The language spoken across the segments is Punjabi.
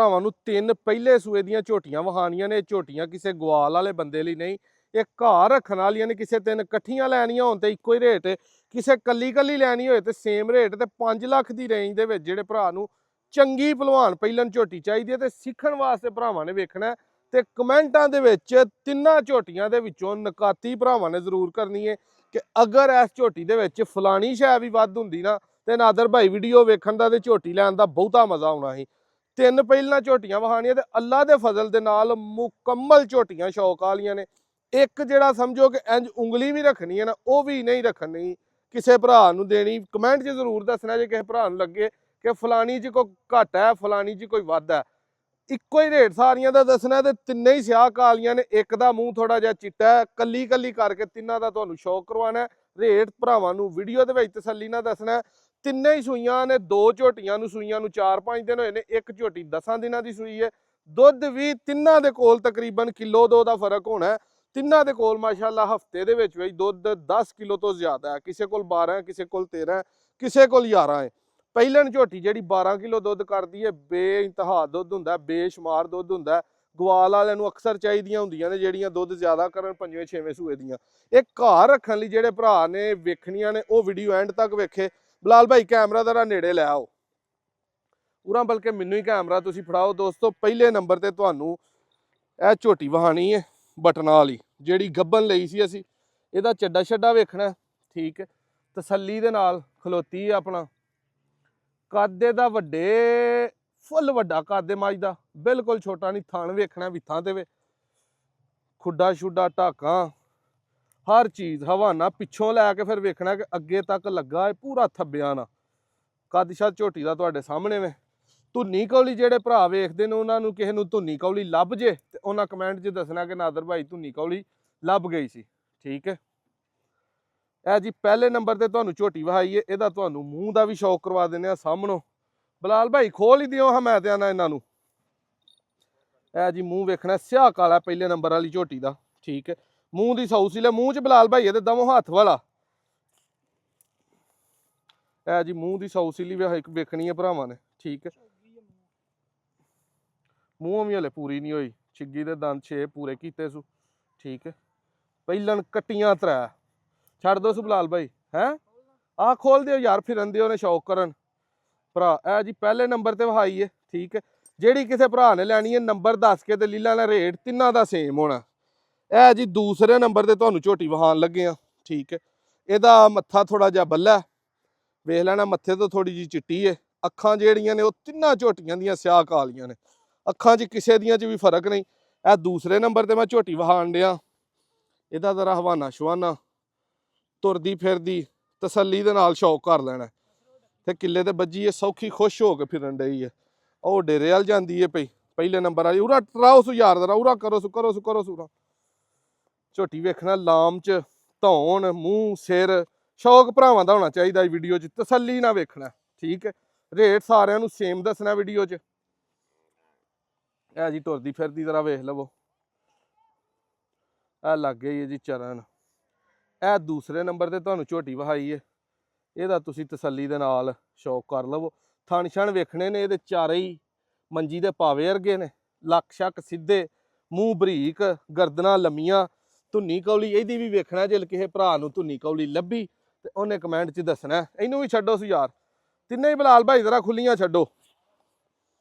ਭਰਾਵਾਂ ਨੂੰ ਤਿੰਨ ਪਹਿਲੇ ਸੂਏ ਦੀਆਂ ਝੋਟੀਆਂ ਵਹਾਣੀਆਂ ਨੇ। ਝੋਟੀਆਂ ਕਿਸੇ ਗਵਾਲ ਵਾਲੇ ਬੰਦੇ ਲਈ ਨਹੀਂ, ਇਹ ਘਰ ਰੱਖਣ ਵਾਲੀਆਂ ਨੇ। ਕਿਸੇ ਤਿੰਨ ਇਕੱਠੀਆਂ ਲੈਣੀਆਂ ਹੋਣ ਤੇ ਇੱਕੋ ਹੀ ਰੇਟ, ਕਿਸੇ ਕੱਲੀ ਲੈਣੀ ਹੋਏ ਤੇ ਸੇਮ ਰੇਟ। ਤੇ 5 ਲੱਖ ਦੀ ਰੇਂਜ ਦੇ ਵਿੱਚ ਜਿਹੜੇ ਭਰਾ ਨੂੰ ਚੰਗੀ ਭਲਵਾਨ ਪਹਿਲਣ ਝੋਟੀ ਚਾਹੀਦੀ ਹੈ ਤੇ ਸਿੱਖਣ ਵਾਸਤੇ ਭਰਾਵਾਂ ਨੇ ਵੇਖਣਾ ਤੇ ਕਮੈਂਟਾਂ ਦੇ ਵਿੱਚ ਤਿੰਨਾਂ ਝੋਟੀਆਂ ਦੇ ਵਿੱਚੋਂ ਨਕਾਤੀ ਭਰਾਵਾਂ ਨੇ ਜ਼ਰੂਰ ਕਰਨੀ ਹੈ ਕਿ ਅਗਰ ਇਸ ਝੋਟੀ ਦੇ ਵਿੱਚ ਫਲਾਣੀ ਸ਼ੈ ਵੀ ਵੱਧ ਹੁੰਦੀ ਨਾ ਤੇ ਨਾਦਰ ਭਾਈ ਵੀਡੀਓ ਵੇਖਣ ਦਾ ਤੇ ਝੋਟੀ ਲੈਣ ਦਾ ਬਹੁਤਾ ਮਜ਼ਾ ਆਉਣਾ ਸੀ। ਤਿੰਨ ਪਹਿਲਾਂ ਝੋਟੀਆਂ ਵਹਾਣੀਆਂ ਤੇ ਅੱਲਾ ਦੇ ਫਜ਼ਲ ਦੇ ਨਾਲ ਮੁਕੰਮਲ ਝੋਟੀਆਂ ਸ਼ੌਕ ਵਾਲੀਆਂ ਨੇ। ਇੱਕ ਜਿਹੜਾ ਸਮਝੋ ਕਿ ਇੰਜ ਉਂਗਲੀ ਵੀ ਰੱਖਣੀ ਹੈ ਨਾ, ਉਹ ਵੀ ਨਹੀਂ ਰੱਖਣੀ, ਕਿਸੇ ਭਰਾ ਨੂੰ ਦੇਣੀ। ਕਮੈਂਟ 'ਚ ਜ਼ਰੂਰ ਦੱਸਣਾ ਜੇ ਕਿਸੇ ਭਰਾ ਨੂੰ ਲੱਗੇ ਕਿ ਫਲਾਣੀ 'ਚ ਕੋਈ ਘੱਟ ਹੈ, ਫਲਾਣੀ 'ਚ ਕੋਈ ਵੱਧ ਹੈ। ਇੱਕੋ ਹੀ ਰੇਟ ਸਾਰੀਆਂ ਦਾ ਦੱਸਣਾ ਤੇ ਤਿੰਨੇ ਹੀ ਸਿਆਹ ਕਾਲੀਆਂ ਨੇ। ਇੱਕ ਦਾ ਮੂੰਹ ਥੋੜਾ ਜਿਹਾ ਚਿੱਟਾ ਹੈ, ਕੱਲੀ ਕਰਕੇ ਤਿੰਨਾਂ ਦਾ ਤੁਹਾਨੂੰ ਸ਼ੌਕ ਕਰਵਾਉਣਾ। ਰੇਟ ਭਰਾਵਾਂ ਨੂੰ ਵੀਡੀਓ ਦੇ ਵਿੱਚ ਤਸੱਲੀ ਨਾਲ ਦੱਸਣਾ। ਤਿੰਨੇ ਹੀ ਸੂਈਆਂ ਨੇ, 2 ਝੋਟੀਆਂ ਨੂੰ ਸੂਈਆਂ ਨੂੰ 4-5 ਦਿਨ ਹੋਏ ਨੇ, ਇੱਕ ਝੋਟੀ 10 ਦਿਨਾਂ ਦੀ ਸੂਈ ਹੈ। ਦੁੱਧ ਵੀ ਤਿੰਨਾਂ ਦੇ ਕੋਲ ਤਕਰੀਬਨ ਕਿਲੋ 2 ਦਾ ਫਰਕ ਹੋਣਾ। ਤਿੰਨਾਂ ਦੇ ਕੋਲ ਮਾਸ਼ਾਅੱਲਾ ਹਫਤੇ ਦੇ ਵਿੱਚ ਵੀ ਦੁੱਧ 10 ਕਿਲੋ ਤੋਂ ਜ਼ਿਆਦਾ ਹੈ। ਕਿਸੇ ਕੋਲ 12, ਕਿਸੇ ਕੋਲ 13, ਕਿਸੇ ਕੋਲ 11 ਹੈ। ਪਹਿਲਣ ਝੋਟੀ ਜਿਹੜੀ 12 ਕਿਲੋ ਦੁੱਧ ਕਰਦੀ ਹੈ, ਬੇਇੰਤਹਾ ਦੁੱਧ ਹੁੰਦਾ, ਬੇਸ਼ੁਮਾਰ ਦੁੱਧ ਹੁੰਦਾ। ਗਵਾਲ ਵਾਲਿਆਂ ਨੂੰ ਅਕਸਰ ਚਾਹੀਦੀਆਂ ਹੁੰਦੀਆਂ ਨੇ ਜਿਹੜੀਆਂ ਦੁੱਧ ਜ਼ਿਆਦਾ ਕਰਨ 5ਵੇਂ-6ਵੇਂ ਸੂਏ ਦੀਆਂ। ਇਹ ਘਰ ਰੱਖਣ ਲਈ ਜਿਹੜੇ ਭਰਾ ਨੇ ਵੇਖਣੀਆਂ ਨੇ ਉਹ ਵੀਡੀਓ ਐਂਡ ਤੱਕ ਵੇਖੇ। ਬਲਾਲ ਭਾਈ ਕੈਮਰਾ ਜ਼ਰਾ ਨੇੜੇ ਲੈ ਆਓ ਪੂਰਾ, ਬਲਕਿ ਮੈਨੂੰ ਹੀ ਕੈਮਰਾ ਤੁਸੀਂ ਫੜਾਓ। ਦੋਸਤੋ ਪਹਿਲੇ ਨੰਬਰ ਤੇ ਤੁਹਾਨੂੰ ਇਹ ਝੋਟੀ ਵਹਾਣੀ ਹੈ ਬਟਨਾਂ ਵਾਲੀ, ਜਿਹੜੀ ਗੱਬਨ ਲਈ ਸੀ ਅਸੀਂ। ਇਹਦਾ ਚੱਡਾ ਛੱਡਾ ਵੇਖਣਾ, ਠੀਕ ਹੈ, ਤਸੱਲੀ ਦੇ ਨਾਲ ਖਲੋਤੀ ਹੈ। ਆਪਣਾ ਕਾਦੇ ਦਾ ਵੱਡੇ, ਫੁੱਲ ਵੱਡਾ ਕਾਦੇ ਮੱਝ ਦਾ, ਬਿਲਕੁਲ ਛੋਟਾ ਨਹੀਂ। ਥਣ ਵੇਖਣਾ ਵਿੱਥਾਂ ਤੇ ਵੇ, ਖੁੱਡਾ ਛੁੱਡਾ ਢਾਕਾਂ ਹਰ ਚੀਜ਼। ਹਵਾਨਾ ਪਿੱਛੋਂ ਲੈ ਕੇ ਫਿਰ ਵੇਖਣਾ ਕਿ ਅੱਗੇ ਤੱਕ ਲੱਗਾ ਹੈ ਪੂਰਾ ਥੱਬਿਆਂ ਨਾਲ। ਕੱਦ ਸ਼ਾਦ ਝੋਟੀ ਦਾ ਤੁਹਾਡੇ ਸਾਹਮਣੇ ਵੇ। ਧੁੰਨੀ ਕੌਲੀ ਜਿਹੜੇ ਭਰਾ ਵੇਖਦੇ ਨੇ ਉਹਨਾਂ ਨੂੰ ਕਿਸੇ ਨੂੰ ਧੁੰਨੀ ਕੌਲੀ ਲੱਭ ਜੇ ਤੇ ਉਹਨਾਂ ਕਮੈਂਟ 'ਚ ਦੱਸਣਾ ਕਿ ਨਾਦਰ ਭਾਈ ਧੁੰਨੀ ਕੌਲੀ ਲੱਭ ਗਈ ਸੀ, ਠੀਕ ਹੈ। ਇਹ ਜੀ ਪਹਿਲੇ ਨੰਬਰ ਤੇ ਤੁਹਾਨੂੰ ਝੋਟੀ ਵਹਾਈ ਹੈ। ਇਹਦਾ ਤੁਹਾਨੂੰ ਮੂੰਹ ਦਾ ਵੀ ਸ਼ੌਕ ਕਰਵਾ ਦਿੰਦੇ ਆ ਸਾਹਮਣੋਂ। ਬਲਾਲ ਭਾਈ ਖੋਲ ਹੀ ਦਿਓ ਹਾਂ ਮੈਂ ਤੇ ਆਣਾ ਇਹਨਾਂ ਨੂੰ। ਇਹ ਜੀ ਮੂੰਹ ਵੇਖਣਾ ਸਿਆਹ ਕਾਲਾ ਪਹਿਲੇ ਨੰਬਰ ਵਾਲੀ ਝੋਟੀ ਦਾ, ਠੀਕ ਹੈ। ਮੂੰਹ ਦੀ ਸੌ ਸੀ ਲੈ ਮੂੰਹ 'ਚ ਬਲਾਲ ਭਾਈ ਇਹਦੇ ਦਮੋਂ ਹੱਥ ਵਾਲਾ। ਇਹ ਜੀ ਮੂੰਹ ਦੀ ਸੌ ਸੀਲੀ ਵੇਖਣੀ ਹੈ ਭਰਾਵਾਂ ਨੇ, ਠੀਕ ਹੈ। ਮੂੰਹ ਵੀ ਹਲੇ ਪੂਰੀ ਨਹੀਂ ਹੋਈ, ਛਿੱਗੀ ਦੇ ਦੰਦ 6 ਪੂਰੇ ਕੀਤੇ ਸੂ, ਠੀਕ ਹੈ। ਪਹਿਲਣ ਕੱਟੀਆਂ 3 ਛੱਡ ਦੋ ਸੂ ਬਲਾਲ ਭਾਈ, ਹੈ ਆਹ ਖੋਲ ਦਿਓ ਯਾਰ, ਫਿਰਨ ਦਿਓ ਨੇ ਸ਼ੌਕ ਕਰਨ ਭਰਾ। ਇਹ ਜੀ ਪਹਿਲੇ ਨੰਬਰ ਤੇ ਵਹਾਈ ਹੈ, ਠੀਕ ਹੈ। ਜਿਹੜੀ ਕਿਸੇ ਭਰਾ ਨੇ ਲੈਣੀ ਹੈ ਨੰਬਰ ਦੱਸ ਕੇ ਤੇ ਲੀਲਾ ਨਾਲ ਰੇਟ ਤਿੰਨਾਂ ਦਾ ਸੇਮ ਹੋਣਾ। ਇਹ ਜੀ ਦੂਸਰੇ ਨੰਬਰ ਤੇ ਤੁਹਾਨੂੰ ਝੋਟੀ ਵਹਾਣ ਲੱਗੇ ਆ, ਠੀਕ ਹੈ। ਇਹਦਾ ਮੱਥਾ ਥੋੜਾ ਜਿਹਾ ਬੱਲਾ, ਵੇਖ ਲੈਣਾ ਮੱਥੇ ਤੋਂ ਥੋੜੀ ਜਿਹੀ ਚਿੱਟੀ ਹੈ। ਅੱਖਾਂ ਜਿਹੜੀਆਂ ਨੇ ਉਹ ਤਿੰਨਾਂ ਝੋਟੀਆਂ ਦੀਆਂ ਸਿਆਹ ਕਾਲੀਆਂ ਨੇ, ਅੱਖਾਂ 'ਚ ਕਿਸੇ ਦੀਆਂ 'ਚ ਵੀ ਫਰਕ ਨਹੀਂ। ਇਹ ਦੂਸਰੇ ਨੰਬਰ ਤੇ ਮੈਂ ਝੋਟੀ ਵਹਾਣ ਡਿਆ। ਇਹਦਾ ਜ਼ਰਾ ਹਵਾਨਾ ਸ਼ਵਾਨਾ ਤੁਰਦੀ ਫਿਰਦੀ ਤਸੱਲੀ ਦੇ ਨਾਲ ਸ਼ੌਕ ਕਰ ਲੈਣਾ ਤੇ ਕਿੱਲੇ ਤੇ ਵੱਜੀ ਹੈ, ਸੌਖੀ ਖੁਸ਼ ਹੋ ਕੇ ਫਿਰਨ ਡਈ ਹੈ। ਉਹ ਡੇਰੇ ਵੱਲ ਜਾਂਦੀ ਹੈ ਪਈ ਪਹਿਲੇ ਨੰਬਰ ਵਾਲੀ। ਉਰਾ ਟਰਾਓ ਸੂ ਯਾਰ ਜ਼ਰਾ, ਉਰਾ ਕਰੋ ਸੂ ਝੋਟੀ ਵੇਖਣਾ ਲਾਮ 'ਚ ਧੌਣ ਮੂੰਹ ਸਿਰ ਸ਼ੌਕ ਭਰਾਵਾਂ ਦਾ ਹੋਣਾ ਚਾਹੀਦਾ ਵੀਡੀਓ 'ਚ, ਤਸੱਲੀ ਨਾਲ ਵੇਖਣਾ, ਠੀਕ ਹੈ। ਰੇਟ ਸਾਰਿਆਂ ਨੂੰ ਸੇਮ ਦੱਸਣਾ ਵੀਡੀਓ 'ਚ। ਇਹ ਜੀ ਤੁਰਦੀ ਫਿਰਦੀ ਜ਼ਰਾ ਵੇਖ ਲਵੋ। ਇਹ ਲੱਗ ਗਈ ਹੈ ਜੀ ਚਰਨ। ਇਹ ਦੂਸਰੇ ਨੰਬਰ ਤੇ ਤੁਹਾਨੂੰ ਝੋਟੀ ਵਹਾਈ ਹੈ। ਇਹਦਾ ਤੁਸੀਂ ਤਸੱਲੀ ਦੇ ਨਾਲ ਸ਼ੌਕ ਕਰ ਲਵੋ। ਥਣ ਛਣ ਵੇਖਣੇ ਨੇ ਇਹਦੇ ਚਾਰੇ ਹੀ ਮੰਜੀ ਦੇ ਪਾਵੇ ਵਰਗੇ ਨੇ, ਲੱਕ ਸ਼ੱਕ ਸਿੱਧੇ, ਮੂੰਹ ਬਰੀਕ, ਗਰਦਨਾਂ ਲੰਮੀਆਂ। ਧੁੰਨੀ ਕੌਲੀ ਇਹਦੀ ਵੀ ਵੇਖਣਾ, ਜੇ ਕਿਸੇ ਭਰਾ ਨੂੰ ਧੁੰਨੀ ਕੌਲੀ ਲੱਭੀ ਤੇ ਉਹਨੇ ਕਮੈਂਟ 'ਚ ਦੱਸਣਾ। ਇਹਨੂੰ ਵੀ ਛੱਡੋ ਸੂ ਯਾਰ, ਤਿੰਨੇ ਹੀ ਬਲਾਲ ਭਾਈ ਜ਼ਰਾ ਖੁੱਲੀਆਂ ਛੱਡੋ।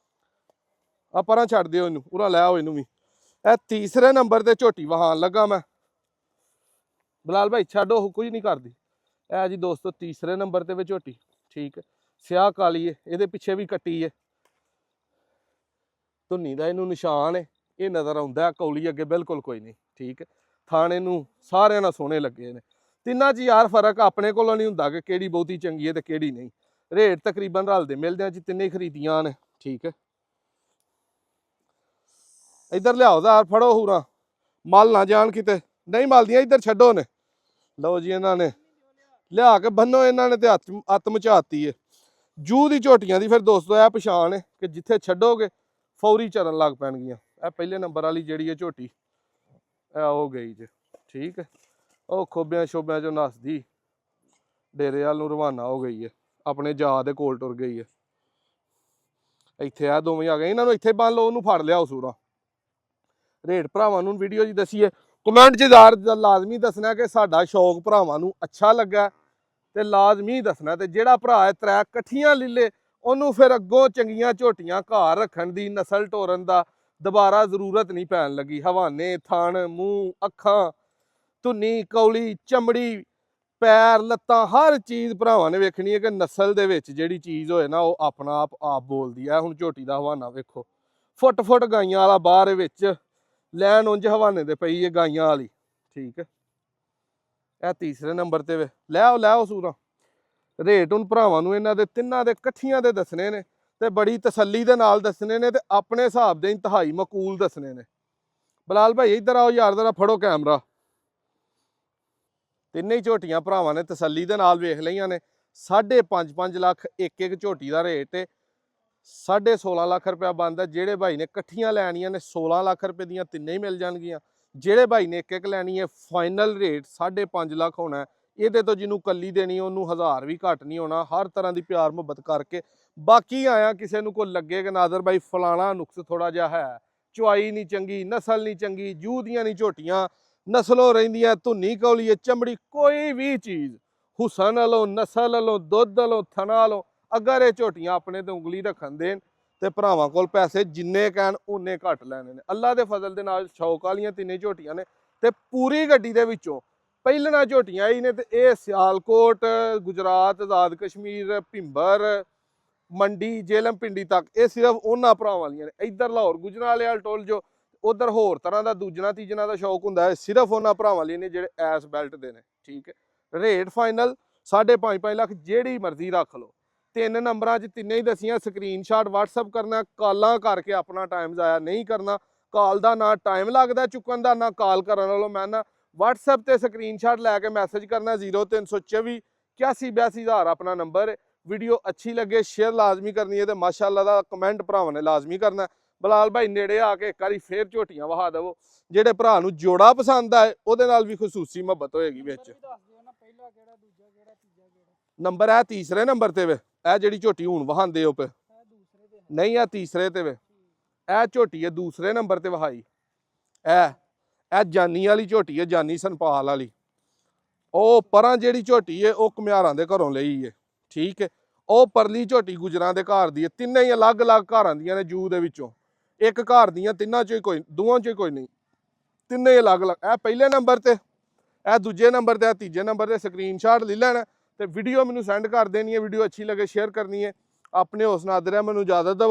ਆ ਪਰਾਂ ਛੱਡ ਦਿਓ ਇਹਨੂੰ, ਪੂਰਾ ਲੈ ਆਓ ਇਹਨੂੰ ਵੀ। ਇਹ ਤੀਸਰੇ ਨੰਬਰ ਤੇ ਝੋਟੀ ਵਹਾਣ ਲੱਗਾ ਮੈਂ। ਬਲਾਲ ਭਾਈ ਛੱਡੋ, ਕੁਝ ਨਹੀਂ ਕਰਦੀ। ਇਹ ਜੀ ਦੋਸਤੋ ਤੀਸਰੇ ਨੰਬਰ ਤੇ ਵੀ ਝੋਟੀ, ਠੀਕ ਹੈ। ਸਿਆਹ ਕਾਲੀ ਹੈ, ਇਹਦੇ ਪਿੱਛੇ ਵੀ ਕੱਟੀ ਹੈ। ਧੁੰਨੀ ਦਾ ਇਹਨੂੰ ਨਿਸ਼ਾਨ ਹੈ, ਇਹ ਨਜ਼ਰ ਆਉਂਦਾ। ਕੌਲੀ ਅੱਗੇ ਬਿਲਕੁਲ ਕੋਈ ਨਹੀਂ, ਠੀਕ ਹੈ। ਥਾਣੇ ਨੂੰ ਸਾਰਿਆਂ ਨਾਲ ਸੋਹਣੇ ਲੱਗੇ ਨੇ। ਤਿੰਨਾਂ 'ਚ ਯਾਰ ਫਰਕ ਆਪਣੇ ਕੋਲੋਂ ਨਹੀਂ ਹੁੰਦਾ ਕਿ ਕਿਹੜੀ ਬਹੁਤੀ ਚੰਗੀ ਹੈ ਤੇ ਕਿਹੜੀ ਨਹੀਂ। ਰੇਟ ਤਕਰੀਬਨ ਰਲਦੇ ਮਿਲਦੇ ਆ ਜੀ, ਤਿੰਨੇ ਖਰੀਦੀਆਂ ਨੇ, ਠੀਕ ਹੈ। ਇੱਧਰ ਲਿਆਓ ਯਾਰ, ਫੜੋ ਹੂਰਾ, ਮਲ ਨਾ ਜਾਣ ਕਿਤੇ, ਨਹੀਂ ਮਲਦੀਆਂ। ਇੱਧਰ ਛੱਡੋ ਨੇ। ਲਓ ਜੀ ਇਹਨਾਂ ਨੇ ਲਿਆ ਕੇ ਬੰਨੋ, ਇਹਨਾਂ ਨੇ ਤੇ ਹੱਥ ਮਚਾਤੀ ਹੈ। ਜੂ ਦੀ ਝੋਟੀਆਂ ਦੀ ਫਿਰ ਦੋਸਤੋ ਇਹ ਪਛਾਣ ਹੈ ਕਿ ਜਿੱਥੇ ਛੱਡੋਗੇ ਫੌਰੀ ਚਰਨ ਲੱਗ ਪੈਣਗੀਆਂ। ਇਹ ਪਹਿਲੇ ਨੰਬਰ ਵਾਲੀ ਜਿਹੜੀ ਹੈ ਝੋਟੀ, ਇਹ ਹੋ ਗਈ ਜੇ, ਠੀਕ ਹੈ। ਉਹ ਖੋਬਿਆਂ ਸ਼ੋਬਿਆਂ 'ਚੋਂ ਨੱਸਦੀ ਡੇਰੇ ਵੱਲ ਨੂੰ ਰਵਾਨਾ ਹੋ ਗਈ ਹੈ, ਆਪਣੇ ਜਾ ਦੇ ਕੋਲ ਟੁਰ ਗਈ ਹੈ। ਇੱਥੇ ਆ ਦੋਵੇਂ ਆ ਗਏ, ਇਹਨਾਂ ਨੂੰ ਇੱਥੇ ਬੰਨ ਲਓ, ਉਹਨੂੰ ਫੜ ਲਿਆ ਸੂਰਾ। ਰੇਟ ਭਰਾਵਾਂ ਨੂੰ ਵੀਡੀਓ 'ਚ ਦਸੀਏ, ਕਮੈਂਟ 'ਚ ਲਾਜ਼ਮੀ ਦੱਸਣਾ ਕਿ ਸਾਡਾ ਸ਼ੌਕ ਭਰਾਵਾਂ ਨੂੰ ਅੱਛਾ ਲੱਗਾ ਤੇ ਲਾਜ਼ਮੀ ਦੱਸਣਾ। ਤੇ ਜਿਹੜਾ ਭਰਾ ਇਹ 3 ਇਕੱਠੀਆਂ ਲੈ ਲੇ ਉਹਨੂੰ ਫਿਰ ਅੱਗੋਂ ਚੰਗੀਆਂ ਝੋਟੀਆਂ ਘਰ ਰੱਖਣ ਦੀ, ਨਸਲ ਟੋਰਨ ਦਾ ਦੁਬਾਰਾ ਜ਼ਰੂਰਤ ਨਹੀਂ ਪੈਣ ਲੱਗੀ। ਹਵਾਨੇ, ਥਣ, ਮੂੰਹ, ਅੱਖਾਂ, ਧੁੰਨੀ, ਕੌਲੀ, ਚਮੜੀ, ਪੈਰ, ਲੱਤਾਂ, ਹਰ ਚੀਜ਼ ਭਰਾਵਾਂ ਨੇ ਵੇਖਣੀ ਹੈ ਕਿ ਨਸਲ ਦੇ ਵਿੱਚ ਜਿਹੜੀ ਚੀਜ਼ ਹੋਏ ਨਾ ਉਹ ਆਪਣਾ ਆਪ ਬੋਲਦੀ ਹੈ। ਹੁਣ ਝੋਟੀ ਦਾ ਹਵਾਨਾ ਵੇਖੋ, ਫੁੱਟ ਗਾਈਆਂ ਵਾਲਾ ਬਾਹਰ ਵਿੱਚ ਲੈਣ ਉਂਝ ਹਵਾਨੇ ਦੇ ਪਈ ਹੈ ਗਾਈਆਂ ਵਾਲੀ, ਠੀਕ ਹੈ। ਇਹ ਤੀਸਰੇ ਨੰਬਰ ਤੇ ਵੇ, ਲੈ ਆਓ ਸੂਰਾ। ਰੇਟ ਹੁਣ ਭਰਾਵਾਂ ਨੂੰ ਇਹਨਾਂ ਦੇ ਤਿੰਨਾਂ ਦੇ ਇਕੱਠੀਆਂ ਦੇ ਦੱਸਣੇ ਨੇ ਤੇ ਬੜੀ ਤਸੱਲੀ ਦੇ ਨਾਲ ਦੱਸਣੇ ਨੇ ਤੇ ਆਪਣੇ ਹਿਸਾਬ ਦੇ ਇੰਤਹਾਈ ਮਕੂਲ ਦੱਸਣੇ ਨੇ। ਬਲਾਲ ਭਾਈ ਇੱਧਰ ਆਓ ਯਾਰ, ਜ਼ਰਾ ਫੜੋ ਕੈਮਰਾ। ਤਿੰਨੇ ਹੀ ਝੋਟੀਆਂ ਭਰਾਵਾਂ ਨੇ ਤਸੱਲੀ ਦੇ ਨਾਲ ਵੇਖ ਲਈਆਂ ਨੇ। 5.5 ਲੱਖ ਇੱਕ ਝੋਟੀ ਦਾ ਰੇਟ ਹੈ। 16.5 ਲੱਖ ਰੁਪਇਆ ਬਣਦਾ। ਜਿਹੜੇ ਭਾਈ ਨੇ ਇਕੱਠੀਆਂ ਲੈਣੀਆਂ ਨੇ 16 ਲੱਖ ਰੁਪਏ ਦੀਆਂ ਤਿੰਨੇ ਹੀ ਮਿਲ ਜਾਣਗੀਆਂ। ਜਿਹੜੇ ਭਾਈ ਨੇ ਇੱਕ ਲੈਣੀ ਹੈ ਫਾਈਨਲ ਰੇਟ 5.5 ਲੱਖ ਹੋਣਾ। ਇਹਦੇ ਤੋਂ ਜਿਹਨੂੰ ਕੱਲੀ ਦੇਣੀ ਉਹਨੂੰ 1000 ਵੀ ਘੱਟ ਨਹੀਂ ਹੋਣਾ। ਹਰ ਤਰ੍ਹਾਂ ਦੀ ਪਿਆਰ ਮੁਹੱਬਤ ਕਰਕੇ ਬਾਕੀ ਆਇਆ ਕਿਸੇ ਨੂੰ ਕੋਈ ਲੱਗੇ ਕਿ ਨਾਦਰ ਭਾਈ ਫਲਾਣਾ ਨੁਕਸ ਥੋੜਾ ਜਿਹਾ ਹੈ, ਚੁਆਈ ਨਹੀਂ ਚੰਗੀ, ਨਸਲ ਨਹੀਂ ਚੰਗੀ, ਜੂਹ ਦੀਆਂ ਨਹੀਂ ਝੋਟੀਆਂ, ਨਸਲੋਂ ਰਹਿੰਦੀਆਂ, ਧੁੰਨੀ ਕੌਲੀ, ਚਮੜੀ, ਕੋਈ ਵੀ ਚੀਜ਼ ਹੁਸਨ ਵੱਲੋਂ, ਨਸਲ ਵੱਲੋਂ, ਦੁੱਧ ਵੱਲੋਂ, ਥਣਾ ਵੱਲੋਂ, ਅਗਰ ਇਹ ਝੋਟੀਆਂ ਆਪਣੇ ਤੇ ਉਂਗਲੀ ਰੱਖਣ ਦੇਣ ਤੇ ਭਰਾਵਾਂ ਕੋਲ ਪੈਸੇ ਜਿੰਨੇ ਕਹਿਣ ਉਨੇ ਘੱਟ ਲੈਣੇ ਨੇ। ਅੱਲਾ ਦੇ ਫਜ਼ਲ ਦੇ ਨਾਲ ਸ਼ੌਕ ਵਾਲੀਆਂ ਤਿੰਨੇ ਝੋਟੀਆਂ ਨੇ ਤੇ ਪੂਰੀ ਗੱਡੀ ਦੇ ਵਿੱਚੋਂ ਪਹਿਲਣਾ ਝੋਟੀਆਂ ਹੀ ਨੇ। ਤੇ ਇਹ ਸਿਆਲਕੋਟ, ਗੁਜਰਾਤ, ਆਜ਼ਾਦ ਕਸ਼ਮੀਰ, ਭਿੰਬਰ, ਮੰਡੀ, ਜੇਲਮ ਪਿੰਡੀ ਤੱਕ ਇਹ ਸਿਰਫ ਉਹਨਾਂ ਭਰਾਵਾਂ ਵਾਲੀਆਂ ਨੇ। ਇੱਧਰ ਲਾਹੌਰ ਗੁਜਰਾਂਵਾਲੇ ਵਾਲ ਟੋਲ ਜੋ ਉਧਰ ਹੋਰ ਤਰ੍ਹਾਂ ਦਾ ਦੂਜਣਾ ਤੀਜਣਾ ਦਾ ਸ਼ੌਕ ਹੁੰਦਾ ਹੈ, ਸਿਰਫ ਉਹਨਾਂ ਭਰਾਵਾਂ ਲਈ ਨੇ ਜਿਹੜੇ ਐਸ ਬੈਲਟ ਦੇ ਨੇ, ਠੀਕ ਹੈ। ਰੇਟ ਫਾਈਨਲ 5.5 ਲੱਖ, ਜਿਹੜੀ ਮਰਜ਼ੀ ਰੱਖ ਲਓ। 3 ਨੰਬਰਾਂ 'ਚ ਤਿੰਨੇ ਹੀ ਦਸੀਆਂ, ਸਕਰੀਨਸ਼ਾਟ WhatsApp ਕਰਨਾ, ਕਾਲਾਂ ਕਰਕੇ ਆਪਣਾ ਟਾਈਮ ਜ਼ਾਇਆ ਨਹੀਂ ਕਰਨਾ। ਕਾਲ ਦਾ ਨਾ ਟਾਈਮ ਲੱਗਦਾ ਚੁੱਕਣ ਦਾ, ਨਾ ਕਾਲ ਕਰਨ ਵਾਲੋਂ ਮੈਂ ਨਾ WhatsApp ਤੇ ਸਕਰੀਨਸ਼ਾਟ ਲੈ ਕੇ ਮੈਸੇਜ ਕਰਨਾ 0324 81 82 ਆਪਣਾ ਨੰਬਰ। ਵੀਡੀਓ ਅੱਛੀ ਲੱਗੇ ਸ਼ੇਅਰ ਲਾਜ਼ਮੀ ਕਰਨੀ ਹੈ ਤੇ ਮਾਸ਼ਾਅੱਲਾ ਦਾ ਕਮੈਂਟ ਭਰਾਵਾਂ ਨੇ ਲਾਜ਼ਮੀ ਕਰਨਾ। ਬਲਾਲ ਭਾਈ ਨੇੜੇ ਆ ਕੇ ਇੱਕ ਵਾਰੀ ਫੇਰ ਝੋਟੀਆਂ ਵਹਾ ਦੇਵੋ। ਜਿਹੜੇ ਭਰਾ ਨੂੰ ਜੋੜਾ ਪਸੰਦ ਆਏ ਉਹਦੇ ਨਾਲ ਵੀ ਖਸੂਸੀ ਮੁਹੱਬਤ ਹੋਏਗੀ ਵਿੱਚ। ਨੰਬਰ ਹੈ ਤੀਸਰੇ ਨੰਬਰ ਤੇ ਵੇ, ਇਹ ਜਿਹੜੀ ਝੋਟੀ ਹੁਣ ਵਹਾਉਂਦੇ ਹੋ ਪਏ ਨਹੀਂ, ਇਹ ਤੀਸਰੇ ਤੇ ਵੇ। ਇਹ ਝੋਟੀ ਹੈ ਦੂਸਰੇ ਨੰਬਰ ਤੇ ਵਹਾਈ। ਇਹ ਜਾਨੀ ਵਾਲੀ ਝੋਟੀ ਹੈ, ਜਾਨੀ ਸੰਪਾਲ ਵਾਲੀ। ਉਹ ਪਰਾਂ ਜਿਹੜੀ ਝੋਟੀ ਹੈ ਉਹ ਘੁਮਿਆਰਾਂ ਦੇ ਘਰੋਂ ਲਈ ਹੈ, ਠੀਕ ਹੈ। ਉਹ ਪਰਲੀ ਝੋਟੀ ਗੁਜਰਾਂ ਦੇ ਘਰ ਦੀ ਹੈ। ਤਿੰਨੇ ਹੀ ਅਲੱਗ-ਅਲੱਗ ਘਰਾਂ ਦੀਆਂ ਨੇ ਜੂ ਦੇ ਵਿੱਚੋਂ, ਇੱਕ ਘਰ ਦੀਆਂ ਤਿੰਨਾਂ ਚੋਂ ਹੀ ਕੋਈ, ਦੋਵਾਂ ਚੋਂ ਹੀ ਕੋਈ ਨਹੀਂ, ਤਿੰਨੇ ਅਲੱਗ-ਅਲੱਗ। ਇਹ ਪਹਿਲੇ ਨੰਬਰ ਤੇ, ਇਹ ਦੂਜੇ ਨੰਬਰ ਤੇ, ਇਹ ਤੀਜੇ ਨੰਬਰ ਤੇ। ਸਕਰੀਨਸ਼ਾਟ ਲੈ ਲੈਣਾ ਤੇ ਵੀਡੀਓ ਮੈਨੂੰ ਸੈਂਡ ਕਰ ਦੇਣੀ ਹੈ। ਵੀਡੀਓ ਅੱਛੀ ਲੱਗੇ ਸ਼ੇਅਰ ਕਰਨੀ ਹੈ। ਆਪਣੇ ਹੌਸਲਾ ਨਾਦਰ ਮੈਨੂੰ ਇਜਾਜ਼ਤ ਦਿਓ।